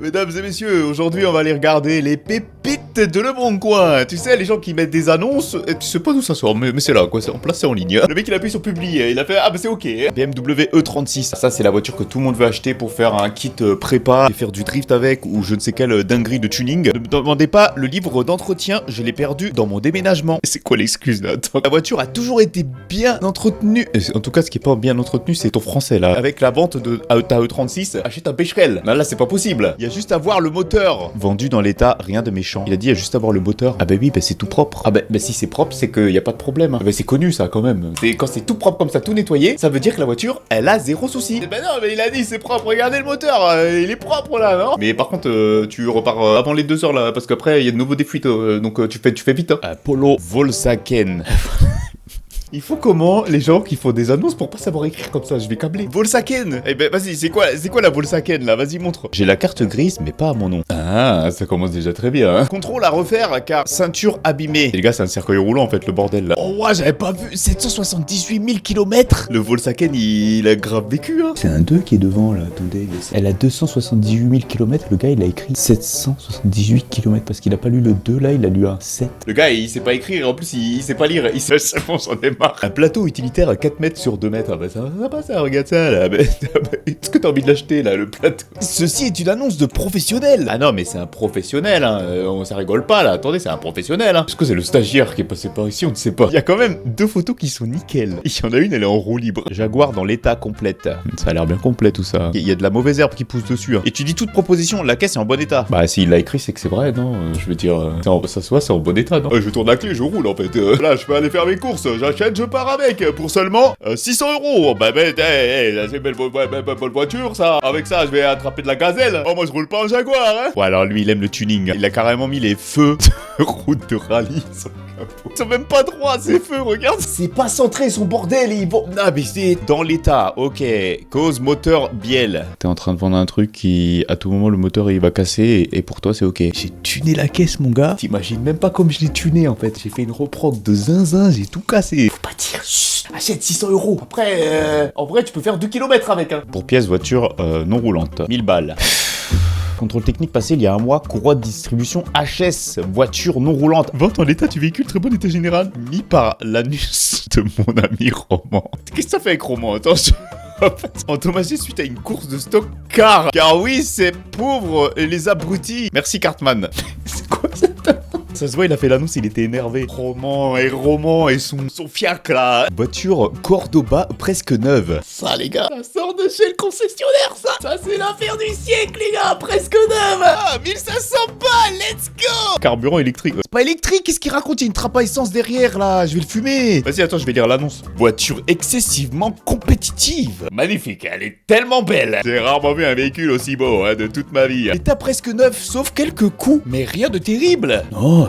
Mesdames et messieurs, aujourd'hui on va aller regarder les pépites de Le Bon Coin. Tu sais, les gens qui mettent des annonces, et tu sais pas d'où ça sort, mais c'est là quoi, c'est en place, c'est en ligne. Le mec il a appuyé sur publier, il a fait ah bah c'est ok. BMW E36, ça c'est la voiture que tout le monde veut acheter pour faire un kit prépa et faire du drift avec ou je ne sais quelle dinguerie de tuning. Ne me demandez pas, le livre d'entretien, je l'ai perdu dans mon déménagement. C'est quoi l'excuse là? Attends. La voiture a toujours été bien entretenue. En tout cas, ce qui est pas bien entretenu, c'est ton français là. Avec la vente de ta E36, achète un Pécherel. Là c'est pas possible. Il y a juste à voir le moteur. Vendu dans l'état, rien de méchant. Il a dit, il y a juste à voir le moteur. Ah bah oui, bah c'est tout propre. Ah bah si c'est propre, c'est qu'il y a pas de problème. Ah bah c'est connu ça quand même. Quand c'est tout propre comme ça, tout nettoyé, ça veut dire que la voiture, elle a zéro souci. Bah non, mais il a dit c'est propre. Regardez le moteur, il est propre là, non? Mais par contre, tu repars avant les 2 heures là, parce qu'après il y a de nouveau des fuites, donc tu fais vite. Hein. Polo Volkswagen. Il faut comment les gens qui font des annonces pour pas savoir écrire comme ça, je vais câbler. Volkswagen. Eh ben vas-y, c'est quoi la Volkswagen là? Vas-y montre. J'ai la carte grise mais pas à mon nom. Ah, ça commence déjà très bien. Hein. Contrôle à refaire car ceinture abîmée. Et les gars, c'est un cercueil roulant en fait le bordel là. Oh ouais, j'avais pas vu 778 000 km. Le Volkswagen il a grave vécu hein. C'est un 2 qui est devant là, attendez. Elle a 278 000 km, le gars il a écrit 778 km parce qu'il a pas lu le 2 là, il a lu un 7. Le gars il sait pas écrire, en plus il sait pas lire, il sait bon, j'en ai marre. Un plateau utilitaire à 4 mètres sur 2 mètres. Ah bah ça passe ça, regarde ça là. Est-ce que t'as envie de l'acheter là, le plateau? Ceci est une annonce de professionnel. Ah non mais c'est un professionnel hein. Ça rigole pas là, attendez, c'est un professionnel hein. Est-ce que c'est le stagiaire qui est passé par ici? On ne sait pas. Il y a quand même 2 photos qui sont nickel. Il y en a une, elle est en roue libre. Jaguar dans l'état complète. Ça a l'air bien complet tout ça. Il y a de la mauvaise herbe qui pousse dessus hein. Et tu dis toute proposition, la caisse est en bon état. Bah s'il l'a écrit c'est que c'est vrai non. Je veux dire, ça se voit, c'est en bon état non. Je tourne la clé, je roule en fait. Là je peux aller faire mes courses, j'achète, je pars avec pour seulement 600 €. Bah c'est une belle voiture ça. Avec ça je vais attraper de la gazelle. Oh moi je roule pas en Jaguar hein. Ouais alors lui il aime le tuning. Il a carrément mis les feux de route de rallye sur le capot. Ils sont même pas droits ces feux, regarde. C'est pas centré son bordel. Ils vont... Ah mais c'est dans l'état. Ok. Cause moteur bielle. T'es en train de vendre un truc qui à tout moment le moteur il va casser et pour toi c'est ok. J'ai tuné la caisse mon gars. T'imagines même pas comme je l'ai tuné en fait. J'ai fait une reproc de zinzin, j'ai tout cassé. Faut pas dire chut, achète 600 €. Après en vrai tu peux faire 2 km avec hein. Pour pièce voiture non roulante. 1000 balles. Contrôle technique passé il y a un mois, courroie de distribution HS, voiture non roulante. Vente en état du véhicule, très bon état général. Mis par l'anus de mon ami Roman. Qu'est-ce que ça fait avec Roman? Attention. Endommagé suite à une course de stock car oui, c'est pauvre les abrutis. Merci Cartman. C'est quoi ça? Ça se voit, il a fait l'annonce, il était énervé. Roman et son fiac là. Voiture Cordoba presque neuve. Ça les gars, ça sort de chez le concessionnaire ça. Ça c'est l'affaire du siècle les gars, presque neuve. Ah 1500 balles, let's go. Carburant électrique. C'est pas électrique, qu'est-ce qu'il raconte? Il y a une trappe à essence derrière là, je vais le fumer. Vas-y attends, je vais lire l'annonce. Voiture excessivement compétitive. Magnifique, elle est tellement belle. J'ai rarement vu un véhicule aussi beau hein, de toute ma vie. État presque neuf, sauf quelques coups, mais rien de terrible. Non,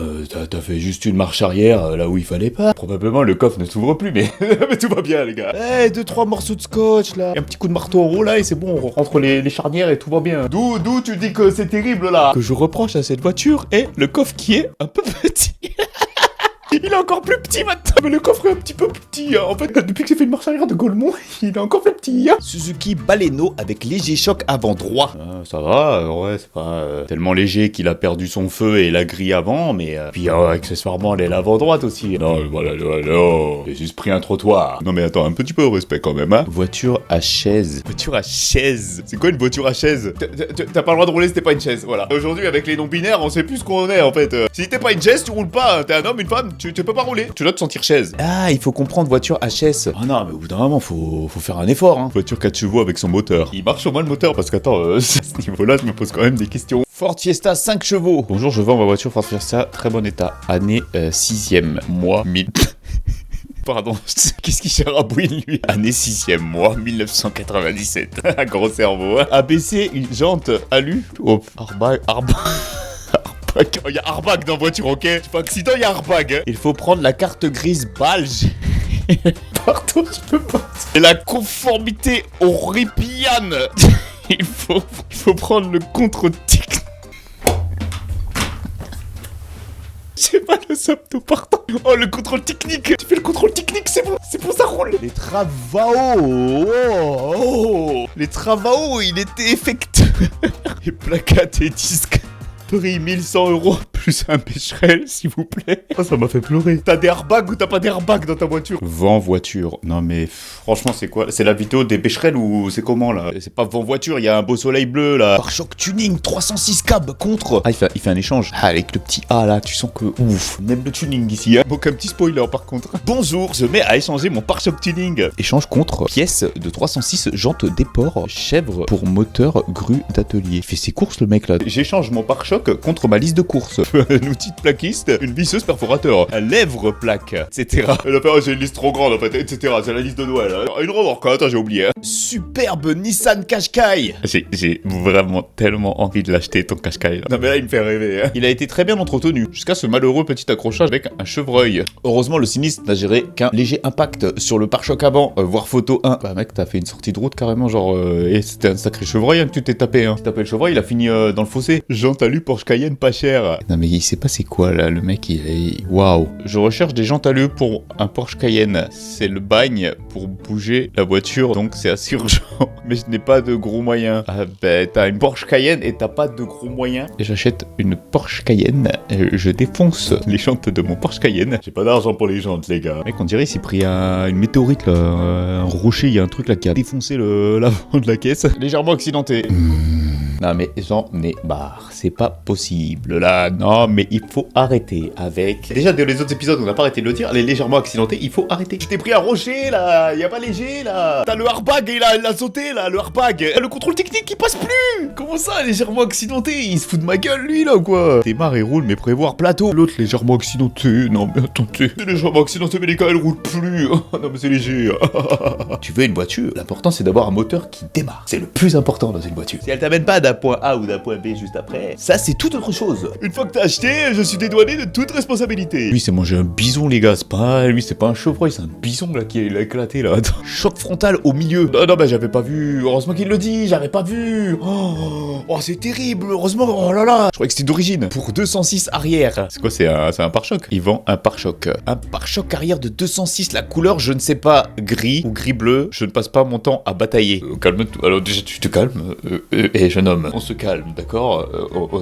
t'as fait juste une marche arrière là où il fallait pas. Probablement le coffre ne s'ouvre plus, mais, mais tout va bien les gars. 2-3 morceaux de scotch là. Et un petit coup de marteau en haut là et c'est bon, on rentre les charnières et tout va bien. D'où tu dis que c'est terrible là? Que je reproche à cette voiture est le coffre qui est un peu petit. Il est encore plus petit maintenant. Mais le coffre est un petit peu petit. Hein. En fait, depuis que j'ai fait une marche arrière de Gaulmont, il est encore plus petit. Hein. Suzuki Baleno avec léger choc avant droit. Ça va, ouais, c'est pas tellement léger qu'il a perdu son feu et la grille avant, mais puis accessoirement elle est l'avant droite aussi. Non, voilà, j'ai juste pris un trottoir. Non mais attends, un petit peu de respect quand même, hein. Voiture à chaise. Voiture à chaise. C'est quoi une voiture à chaise? T'as pas le droit de rouler si t'es pas une chaise, voilà. Aujourd'hui, avec les non-binaires, on sait plus ce qu'on est en fait. Si t'es pas une chaise, tu roules pas. Hein. T'es un homme, une femme. Tu peux pas rouler, tu dois te sentir chaise. Ah, il faut comprendre voiture HS. Ah non, mais au bout d'un moment, faut faire un effort, hein. Voiture 4 chevaux avec son moteur. Il marche au moins le moteur, parce qu'attends, à ce niveau-là, je me pose quand même des questions. Ford Fiesta 5 chevaux. Bonjour, je vends ma voiture Ford Fiesta, très bon état. Année 6e, mois 1000... Pardon, qu'est-ce qu'il charabouille lui? Année 6e, mois 1997. Gros cerveau, hein. ABC, une jante alu. Oh, Arbag. Il y a airbag dans la voiture, ok? C'est pas accident, il y a airbag. Hein. Il faut prendre la carte grise belge. Pardon, je peux pas. Et la conformité au Ripian. il faut prendre le contre-tic. Je sais pas Sapto partant. Oh, le contrôle technique. Tu fais le contrôle technique, c'est bon, ça roule. Les travaux. Oh. Les travaux, il était effectué. Les plaquettes et disques. Prix 1100 € plus un Becherel, s'il vous plaît. Oh, ça m'a fait pleurer. T'as des airbags ou t'as pas d'airbags dans ta voiture? Vent voiture. Non mais franchement, c'est quoi? C'est la vidéo des Becherel ou c'est comment là? C'est pas vent voiture, il y a un beau soleil bleu là. Pare-choc tuning 306 cab contre. Ah, il fait un échange. Ah, avec le petit A là, tu sens que ouf. Même le tuning ici. Hein. Donc un petit spoiler par contre. Bonjour, je mets à échanger mon pare-choc tuning. Échange contre pièce de 306 jantes déport chèvre pour moteur grue d'atelier. Il fait ses courses le mec là. J'échange mon pare-choc contre ma liste de courses. Un outil de plaquiste, une visseuse perforateur, un lèvre plaque, etc. Elle a fait, oh, j'ai une liste trop grande en fait, etc. C'est la liste de Noël. Hein. Une remorque, attends, j'ai oublié. Hein. Superbe Nissan Qashqai. J'ai vraiment tellement envie de l'acheter ton Qashqai là. Non mais là il me fait rêver. Hein. Il a été très bien entretenu, jusqu'à ce malheureux petit accrochage avec un chevreuil. Heureusement le sinistre n'a géré qu'un léger impact sur le pare-choc avant, voir photo 1. Bah mec, t'as fait une sortie de route carrément genre, et c'était un sacré chevreuil hein, que tu t'es tapé. Hein. Tu t'es tapé le chevreuil, il a fini dans le fossé. Jean Talu Porsche Cayenne pas cher. Non mais il sait pas c'est quoi là, le mec il est... Waouh. Je recherche des jantes à l'œil pour un Porsche Cayenne. C'est le bagne pour bouger la voiture, donc c'est assez urgent. Mais je n'ai pas de gros moyens. Ah ben t'as une Porsche Cayenne et t'as pas de gros moyens. Et j'achète une Porsche Cayenne, je défonce les jantes de mon Porsche Cayenne. J'ai pas d'argent pour les jantes les gars. Mec on dirait il s'est pris une météorite là, un rocher, il y a un truc là qui a défoncé l'avant de la caisse. Légèrement accidenté. Non mais j'en ai marre, c'est pas possible là, non mais il faut arrêter avec... Déjà dans les autres épisodes on n'a pas arrêté de le dire, elle est légèrement accidentée, il faut arrêter. Je t'ai pris un rocher là, y a pas léger là. T'as le airbag et il a sauté là, le airbag. Le contrôle technique il passe plus. Comment ça légèrement accidenté? Il se fout de ma gueule lui là ou quoi? Démarre et roule mais prévoir plateau. L'autre légèrement accidenté, non mais attendez. C'est légèrement accidenté mais les gars elle roule plus. Non mais c'est léger. Tu veux une voiture, l'important c'est d'avoir un moteur qui démarre. C'est le plus important dans une voiture. Si elle t'amène pas d'un point A ou d'un point B juste après, ça c'est toute autre chose. Une fois que t'as acheté, je suis dédouané de toute responsabilité. Lui c'est mangé un bison les gars, c'est pas lui, c'est pas un chevreuil, c'est un bison là qui a éclaté là. Attends. Choc frontal au milieu. Non bah j'avais pas vu, heureusement qu'il le dit, j'avais pas vu. Oh c'est terrible, heureusement, oh là là. Je croyais que c'était d'origine. Pour 206 arrière. C'est quoi, c'est un pare-choc? Il vend un pare-choc. Un pare-choc arrière de 206, la couleur je ne sais pas, gris ou gris bleu, je ne passe pas mon temps à batailler. Calme-toi, alors déjà tu te calmes, jeune homme. On se calme, d'accord?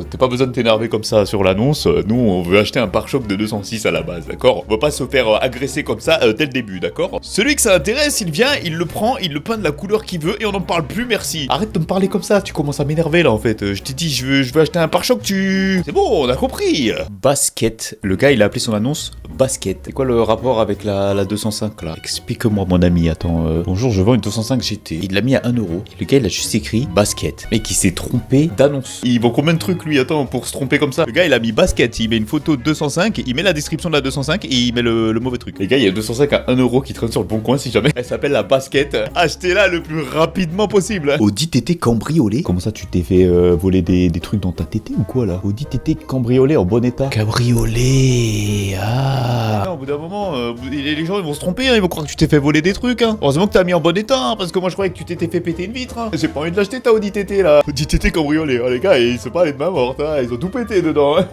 T'as pas besoin de t'énerver comme ça sur l'annonce. Nous, on veut acheter un pare-choc de 206 à la base, d'accord? On va pas se faire agresser comme ça dès le début, d'accord? Celui que ça intéresse, il vient, il le prend, il le peint de la couleur qu'il veut et on n'en parle plus, merci. Arrête de me parler comme ça, tu commences à m'énerver là en fait. Je t'ai dit, je veux acheter un pare-choc, C'est bon, on a compris. Basket. Le gars, il a appelé son annonce basket. C'est quoi le rapport avec la 205 là? Explique-moi, mon ami, attends. Bonjour, je vends une 205 GT. Il l'a mis à 1€. Le gars, il a juste écrit basket. Mais qui s'est trompé d'annonce. Il vend combien de trucs lui, attends, pour se tromper comme ça? Le gars, il a mis basket, il met une photo de 205, il met la description de la 205 et il met le mauvais truc. Les gars, il y a 205 à 1€ qui traîne sur le bon coin si jamais. Elle s'appelle la basket. Achetez-la le plus rapidement possible. Audi TT cambriolé. Comment ça, tu t'es fait voler des trucs dans ta TT ou quoi là? Audi TT cambriolé en bon état. Cabriolé. Ah. Non, au bout d'un moment, les gens ils vont se tromper, hein, ils vont croire que tu t'es fait voler des trucs. Hein. Heureusement que t'as mis en bon état, hein, parce que moi je croyais que tu t'étais fait péter une vitre. Hein. J'ai pas envie de l'acheter ta Audi TT là. Audi TT cambriolé. Oh, les gars, ils se parlent de main morte. Hein. Ils ont tout pété dedans. Hein.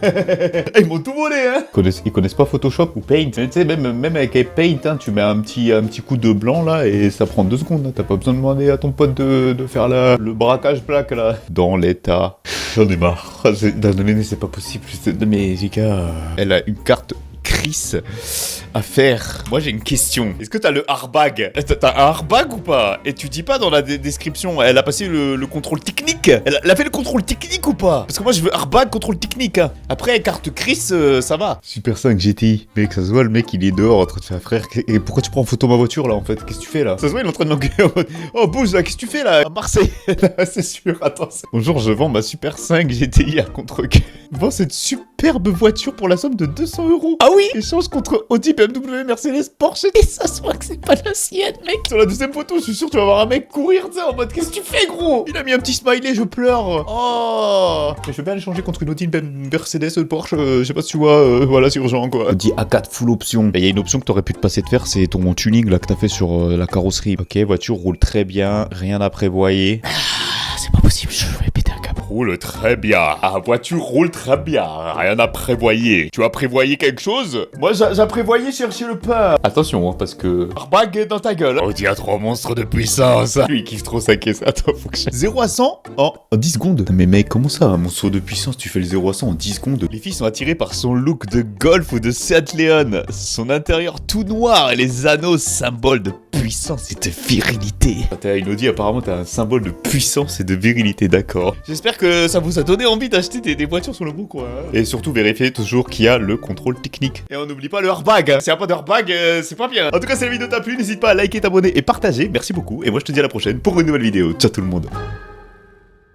Ils m'ont tout volé. Hein. Ils connaissent pas Photoshop ou Paint. Tu sais, même avec Paint, hein, tu mets un petit coup de blanc là et ça prend 2 secondes. Hein. T'as pas besoin de demander à ton pote de faire le braquage plaque là. Dans l'état. J'en ai marre. C'est pas possible. Mais les gars, elle a une carte Chris à faire. Moi j'ai une question. Est-ce que t'as le airbag? T'as un airbag ou pas? Et tu dis pas dans la description, elle a passé le contrôle technique? Elle a fait le contrôle technique ou pas? Parce que moi je veux airbag, contrôle technique. Hein. Après carte Chris, ça va. Super 5 GTI. Mec, ça se voit, le mec il est dehors en train de faire frère. Et pourquoi tu prends en photo ma voiture là en fait? Qu'est-ce que tu fais là? Ça se voit, il est en train de l'engueuler en mode oh bouge là, qu'est-ce que tu fais là? À Marseille. C'est sûr, attends. Bonjour, je vends ma Super 5 GTI à contre-cœur. Je vends cette superbe voiture pour la somme de 200€. Ah oui? Échange contre Audi, BMW, Mercedes, Porsche. Et ça se voit que c'est pas la sienne, mec. Sur la deuxième photo, je suis sûr que tu vas voir un mec courir, tu sais, en mode qu'est-ce que tu fais, gros? Il a mis un petit smiley, je pleure. Oh. Mais je vais bien aller changer contre une Audi, une Mercedes, Porsche, je sais pas si tu vois, voilà, c'est urgent, quoi. Audi A4 full option. Il y a une option que t'aurais pu te passer de faire, c'est ton tuning, là, que t'as fait sur la carrosserie. Ok, voiture roule très bien, rien à prévoyer. C'est pas possible, je vais péter un câble. roule très bien. La voiture roule très bien. Rien à prévoyer. Tu as prévoyé quelque chose? Moi, j'ai prévoyé chercher le pain. Attention, hein, parce que... Airbag dans ta gueule. Oh, il y a 3 monstres de puissance. Lui, il kiffe trop sa caisse. Attends, faut que je... 0 à 100 en 10 secondes. Mais mec, comment ça, un monstre de puissance, tu fais le 0 à 100 en 10 secondes? Les filles sont attirées par son look de Golf ou de Seat Leon. Son intérieur tout noir et les anneaux, symbole de puissance et de virilité. T'as une Audi, apparemment t'as un symbole de puissance et de virilité, d'accord. J'espère que ça vous a donné envie d'acheter des voitures sur le bon coin. Et surtout vérifiez toujours qu'il y a le contrôle technique. Et on n'oublie pas le airbag. S'il n'y a pas d'airbag, c'est pas bien. En tout cas, si la vidéo t'a plu, n'hésite pas à liker, t'abonner et partager. Merci beaucoup. Et moi je te dis à la prochaine pour une nouvelle vidéo. Ciao tout le monde.